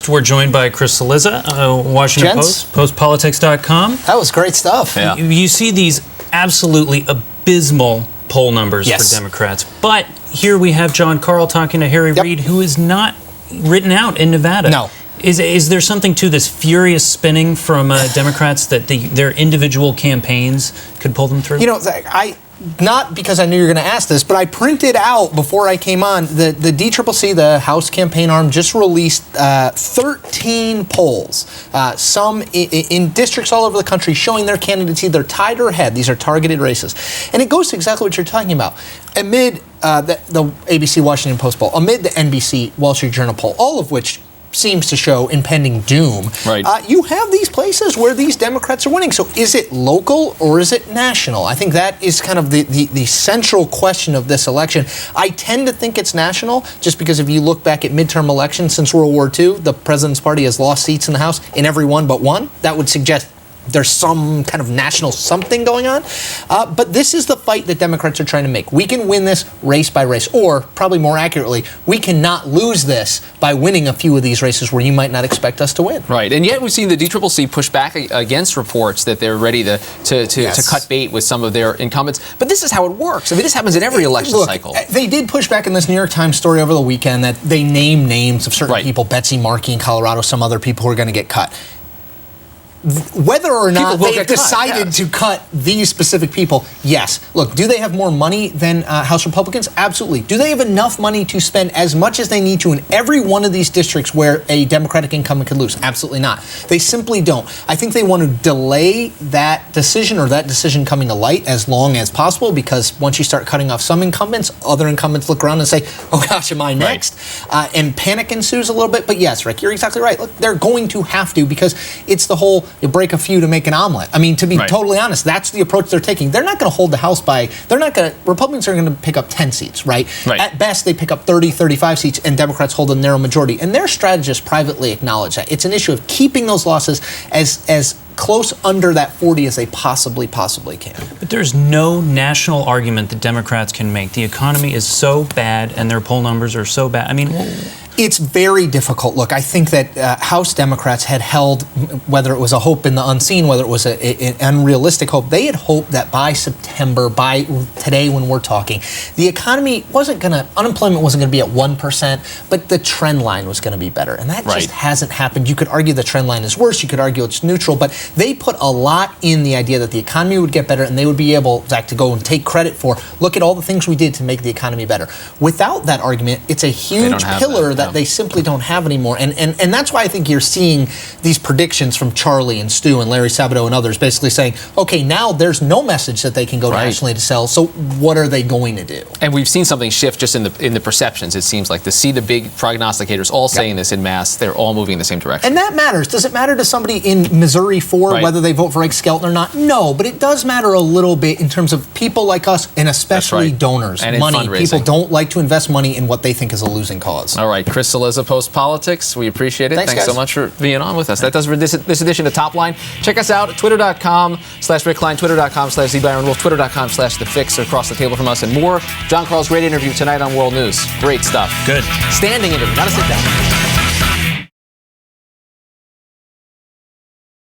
We're joined by Chris Cillizza, Washington Post, postpolitics.com. That was great stuff. Yeah. You see these absolutely abysmal poll numbers for Democrats, but here we have John Karl talking to Harry Reid, who is not written out in Nevada. No. Is there something to this furious spinning from Democrats that their individual campaigns could pull them through? You know, not because I knew you were going to ask this, but I printed out before I came on, the DCCC, the House campaign arm, just released 13 polls, some in districts all over the country, showing their candidates either tied or ahead. These are targeted races. And it goes to exactly what you're talking about. Amid the ABC Washington Post poll, amid the NBC Wall Street Journal poll, all of which seems to show impending doom. Right. You have these places where these Democrats are winning. So is it local or is it national? I think that is kind of the central question of this election. I tend to think it's national just because if you look back at midterm elections since World War II, the president's party has lost seats in the House in every one but one. That would suggest there's some kind of national something going on. But this is the fight that Democrats are trying to make. We can win this race by race, or probably more accurately, we cannot lose this by winning a few of these races where you might not expect us to win. Right, and yet we've seen the DCCC push back against reports that they're ready to cut bait with some of their incumbents. But this is how it works. I mean, this happens in every election cycle. They did push back in this New York Times story over the weekend that they name names of certain people, Betsy Markey in Colorado, some other people who are going to get cut. Whether or not they've decided to cut these specific people, yes. Look, do they have more money than House Republicans? Absolutely. Do they have enough money to spend as much as they need to in every one of these districts where a Democratic incumbent could lose? Absolutely not. They simply don't. I think they want to delay that decision or that decision coming to light as long as possible, because once you start cutting off some incumbents, other incumbents look around and say, oh gosh, am I next? And panic ensues a little bit. But yes, Rick, you're exactly right. Look, they're going to have to, because it's the whole you break a few to make an omelet. I mean, to be totally honest, that's the approach they're taking. They're not going to hold the House by, Republicans are going to pick up 10 seats, right? At best, they pick up 30, 35 seats, and Democrats hold a narrow majority. And their strategists privately acknowledge that. It's an issue of keeping those losses as close under that 40 as they possibly can. But there's no national argument that Democrats can make. The economy is so bad and their poll numbers are so bad. I mean, it's very difficult. Look, I think that House Democrats had held, whether it was a hope in the unseen, whether it was an unrealistic hope, they had hoped that by September, by today when we're talking, the economy unemployment wasn't going to be at 1%, but the trend line was going to be better. And that just hasn't happened. You could argue the trend line is worse. You could argue it's neutral. But they put a lot in the idea that the economy would get better, and they would be able, Zach, to go and take credit for, look at all the things we did to make the economy better. Without that argument, it's a huge pillar that they simply don't have anymore. And that's why I think you're seeing these predictions from Charlie and Stu and Larry Sabato and others basically saying, okay, now there's no message that they can go nationally to sell, so what are they going to do? And we've seen something shift just in the perceptions, it seems like, to see the big prognosticators all saying this in mass. They're all moving in the same direction. And that matters. Does it matter to somebody in Missouri whether they vote for Ike Skelton or not? No, but it does matter a little bit in terms of people like us, and especially donors. And money. People don't like to invest money in what they think is a losing cause. All right, Chris Cillizza, Post Politics. We appreciate it. Thanks so much for being on with us. That does for this edition of Top Line. Check us out at twitter.com/Rick Klein, twitter.com/ZByronWolf, twitter.com/The Fix, across the table from us, and more. John Karl's great interview tonight on World News. Great stuff. Good. Standing interview, not a sit down.